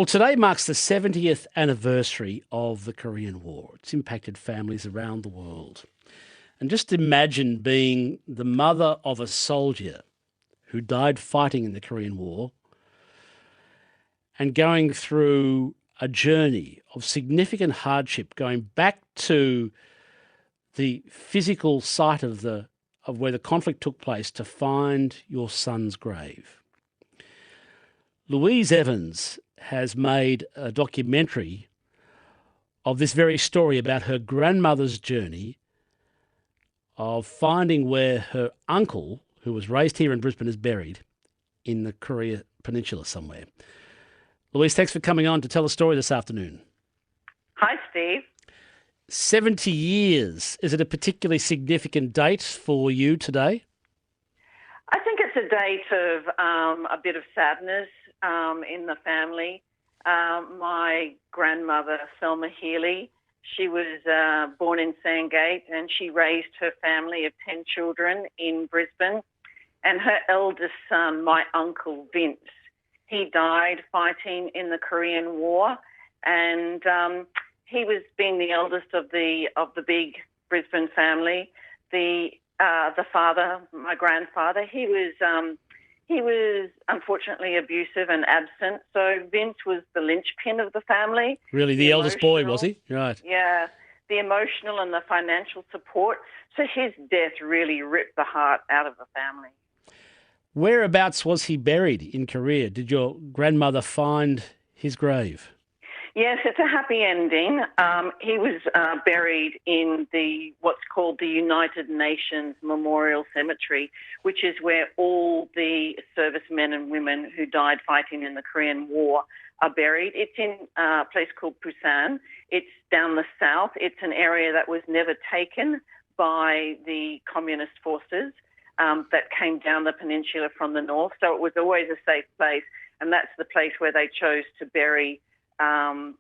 Well, today marks the 70th anniversary of the Korean War. It's impacted families around the world. And just imagine being the mother of a soldier who died fighting in the Korean War and going through a journey of significant hardship, going back to the physical site of where the conflict took place to find your son's grave. Louise Evans has made a documentary of this very story about her grandmother's journey of finding where her uncle, who was raised here in Brisbane, is buried in the Korea Peninsula somewhere. Louise, thanks for coming on to tell the story this afternoon. Hi, Steve. 70 years. Is it a particularly significant date for you today? I think it's a date of a bit of sadness in the family. My grandmother, Thelma Healy, she was born in Sandgate and she raised her family of 10 children in Brisbane. And her eldest son, my uncle Vince, he died fighting in the Korean War. And he was being the eldest of the big Brisbane family. The father, my grandfather, he was unfortunately abusive and absent. So Vince was the linchpin of the family. Really, the eldest boy, was he? Right. Yeah, the emotional and the financial support. So his death really ripped the heart out of the family. Whereabouts was he buried in Korea? Did your grandmother find his grave? Yes, it's a happy ending. He was buried in what's called the United Nations Memorial Cemetery, which is where all the servicemen and women who died fighting in the Korean War are buried. It's in a place called Pusan. It's down the south. It's an area that was never taken by the communist forces that came down the peninsula from the north. So it was always a safe place, and that's the place where they chose to bury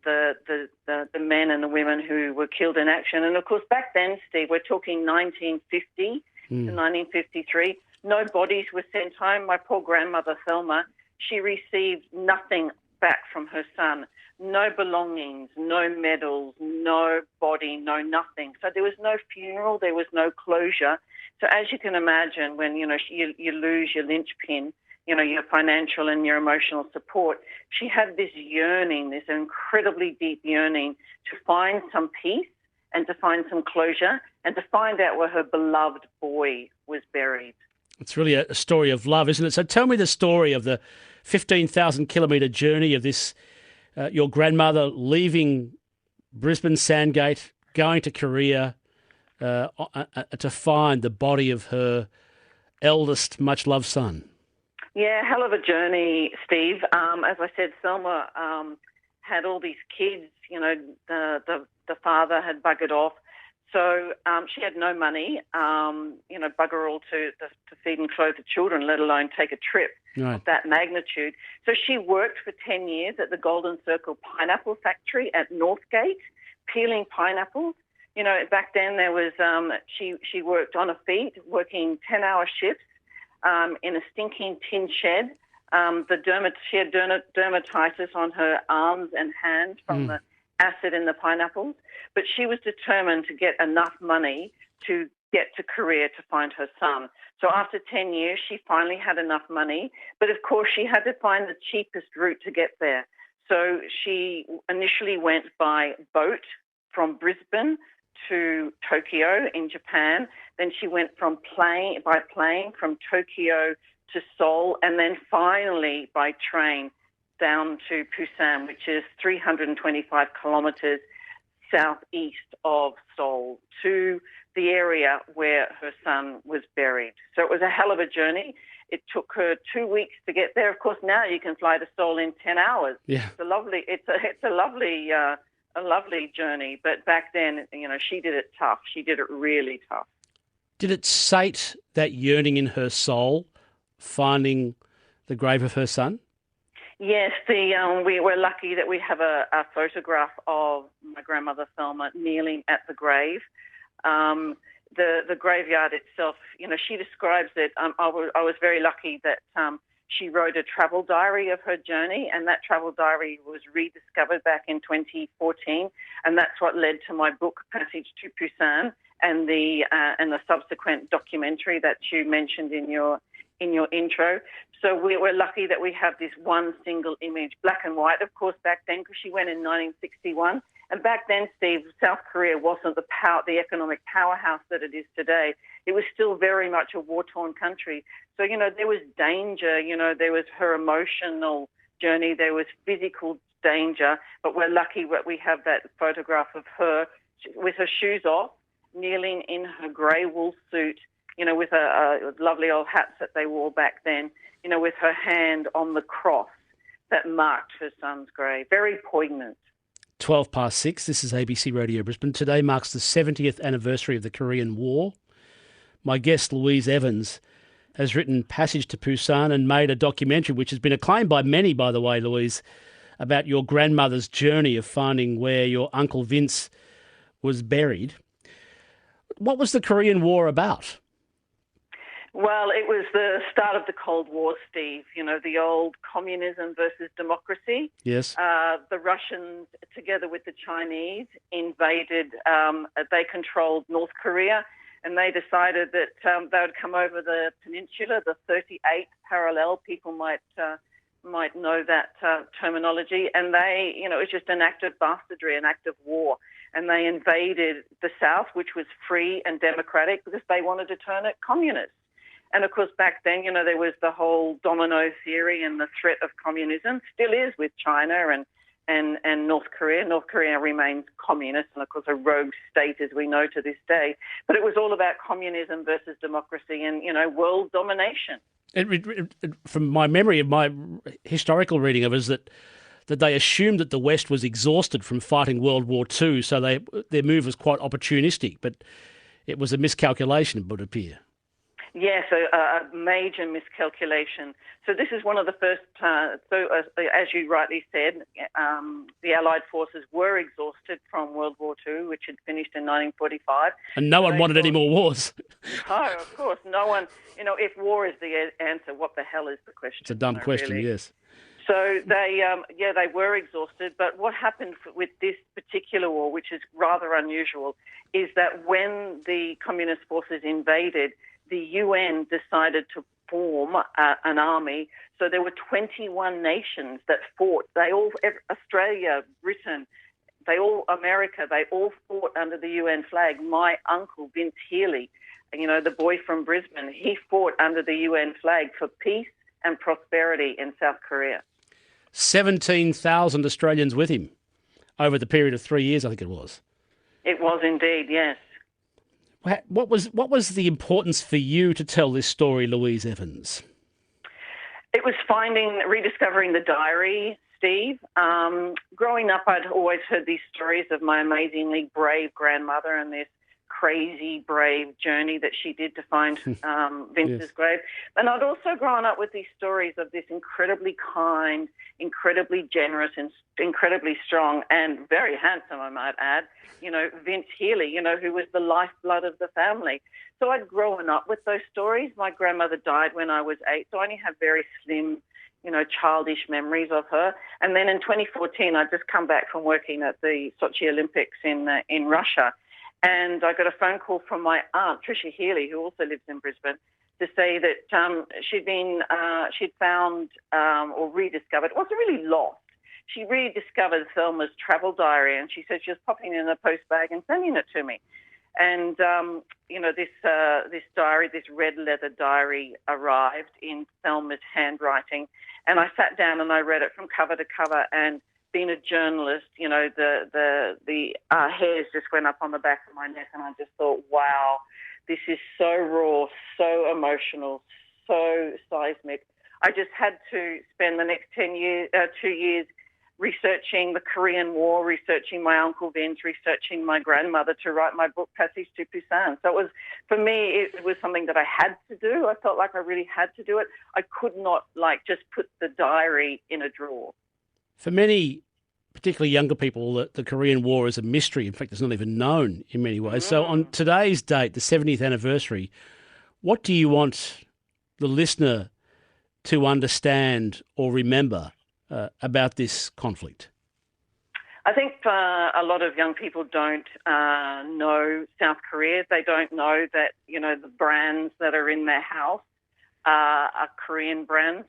the men and the women who were killed in action. And of course, back then, Steve, we're talking 1950 to 1953. No bodies were sent home. My poor grandmother, Thelma, she received nothing back from her son. No belongings, no medals, no body, no nothing. So there was no funeral, there was no closure. So as you can imagine, when, you lose your linchpin, your financial and your emotional support, she had this yearning, this incredibly deep yearning to find some peace and to find some closure and to find out where her beloved boy was buried. It's really a story of love, isn't it? So tell me the story of the 15,000 kilometre journey of this, your grandmother leaving Brisbane Sandgate, going to Korea to find the body of her eldest, much-loved son. Yeah, hell of a journey, Steve. As I said, Selma had all these kids. The father had buggered off, so she had no money. Bugger all to feed and clothe the children, let alone take a trip of that magnitude. So she worked for 10 years at the Golden Circle Pineapple Factory at Northgate, peeling pineapples. Back then there was she worked on her feet, working 10-hour shifts. In a stinking tin shed. She had dermatitis on her arms and hands from the acid in the pineapples, but she was determined to get enough money to get to Korea to find her son. So after 10 years, she finally had enough money, but of course she had to find the cheapest route to get there. So she initially went by boat from Brisbane to Tokyo in Japan. Then she went by plane from Tokyo to Seoul, and then finally by train down to Pusan, which is 325 kilometres southeast of Seoul, to the area where her son was buried. So it was a hell of a journey. It took her 2 weeks to get there. Of course, now you can fly to Seoul in 10 hours. Yeah. It's a lovely journey, but back then, she did it tough. She did it really tough. Did it sate that yearning in her soul, finding the grave of her son? Yes, we were lucky that we have a photograph of my grandmother Thelma kneeling at the grave. The graveyard itself, she describes it. I was very lucky that she wrote a travel diary of her journey, and that travel diary was rediscovered back in 2014, and that's what led to my book, Passage to Pusan, and the subsequent documentary that you mentioned in your intro. So we're lucky that we have this one single image, black and white, of course, back then, because she went in 1961. And back then, Steve, South Korea wasn't the economic powerhouse that it is today. It was still very much a war-torn country. So, there was danger, there was her emotional journey, there was physical danger, but we're lucky that we have that photograph of her with her shoes off, kneeling in her grey wool suit, with a lovely old hats that they wore back then, with her hand on the cross that marked her son's grave. Very poignant. 6:12, this is ABC Radio Brisbane. Today marks the 70th anniversary of the Korean War. My guest, Louise Evans, has written Passage to Pusan and made a documentary, which has been acclaimed by many, by the way, Louise, about your grandmother's journey of finding where your Uncle Vince was buried. What was the Korean War about? Well, it was the start of the Cold War, Steve, the old communism versus democracy. Yes. The Russians, together with the Chinese, invaded, they controlled North Korea, and they decided that they would come over the peninsula, the 38th parallel. People might know that terminology. And they, it was just an act of bastardry, an act of war. And they invaded the South, which was free and democratic, because they wanted to turn it communist. And, of course, back then, there was the whole domino theory and the threat of communism, still is with China and North Korea. North Korea remains communist and, of course, a rogue state, as we know to this day. But it was all about communism versus democracy and, world domination. From my memory of my historical reading of it, is that they assumed that the West was exhausted from fighting World War II, so their move was quite opportunistic, but it was a miscalculation, it would appear. Yes, a major miscalculation. So this is one of the first, as you rightly said, the Allied forces were exhausted from World War II, which had finished in 1945. And no one wanted any more wars. No, of course, no one. If war is the answer, what the hell is the question? It's a dumb question, really? Yes. So they were exhausted. But what happened with this particular war, which is rather unusual, is that when the communist forces invaded, the UN decided to form an army. So there were 21 nations that fought. Australia, Britain, America, they all fought under the UN flag. My uncle, Vince Healy, the boy from Brisbane, he fought under the UN flag for peace and prosperity in South Korea. 17,000 Australians with him over the period of 3 years, I think it was. It was indeed, yes. What was the importance for you to tell this story, Louise Evans? It was rediscovering the diary, Steve. Growing up, I'd always heard these stories of my amazingly brave grandmother and this crazy, brave journey that she did to find Vince's Yes. grave. And I'd also grown up with these stories of this incredibly kind, incredibly generous, and incredibly strong and very handsome, I might add, Vince Healy, who was the lifeblood of the family. So I'd grown up with those stories. My grandmother died when I was 8, so I only have very slim, childish memories of her. And then in 2014, I'd just come back from working at the Sochi Olympics in Russia. And I got a phone call from my aunt, Trisha Healy, who also lives in Brisbane, to say that she'd found or rediscovered, it wasn't really lost. She rediscovered Thelma's travel diary, and she said she was popping it in a post bag and sending it to me. And, this diary, this red leather diary arrived in Thelma's handwriting. And I sat down and I read it from cover to cover, and being a journalist, the hairs just went up on the back of my neck, and I just thought, wow, this is so raw, so emotional, so seismic. I just had to spend the next 2 years researching the Korean War, researching my Uncle Vince, researching my grandmother to write my book, Passage to Pusan. So for me, it was something that I had to do. I felt like I really had to do it. I could not, just put the diary in a drawer. For many, particularly younger people, the Korean War is a mystery. In fact, it's not even known in many ways. So on today's date, the 70th anniversary, what do you want the listener to understand or remember about this conflict? I think a lot of young people don't know South Korea. They don't know that, the brands that are in their house are Korean brands.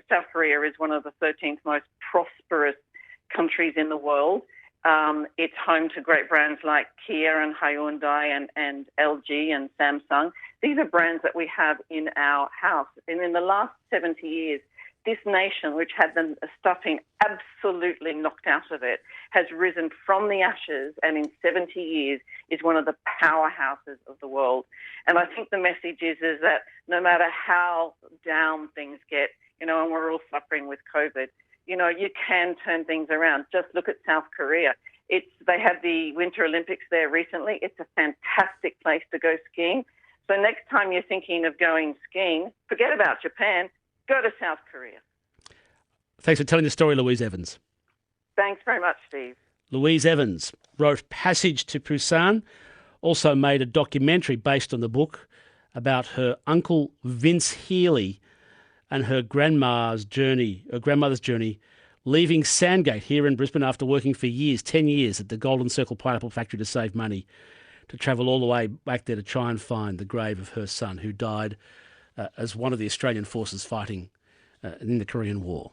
South Korea is one of the 13th most prosperous countries in the world. It's home to great brands like Kia and Hyundai and LG and Samsung. These are brands that we have in our house. And in the last 70 years, this nation, which had the stuffing absolutely knocked out of it, has risen from the ashes and in 70 years is one of the powerhouses of the world. And I think the message is that no matter how down things get, and we're all suffering with COVID, you can turn things around. Just look at South Korea. They had the Winter Olympics there recently. It's a fantastic place to go skiing. So next time you're thinking of going skiing, forget about Japan. Go to South Korea. Thanks for telling the story, Louise Evans. Thanks very much, Steve. Louise Evans wrote Passage to Pusan, also made a documentary based on the book about her uncle Vince Healy and her grandmother's journey, leaving Sandgate here in Brisbane after working for 10 years at the Golden Circle Pineapple Factory to save money, to travel all the way back there to try and find the grave of her son, who died as one of the Australian forces fighting in the Korean War.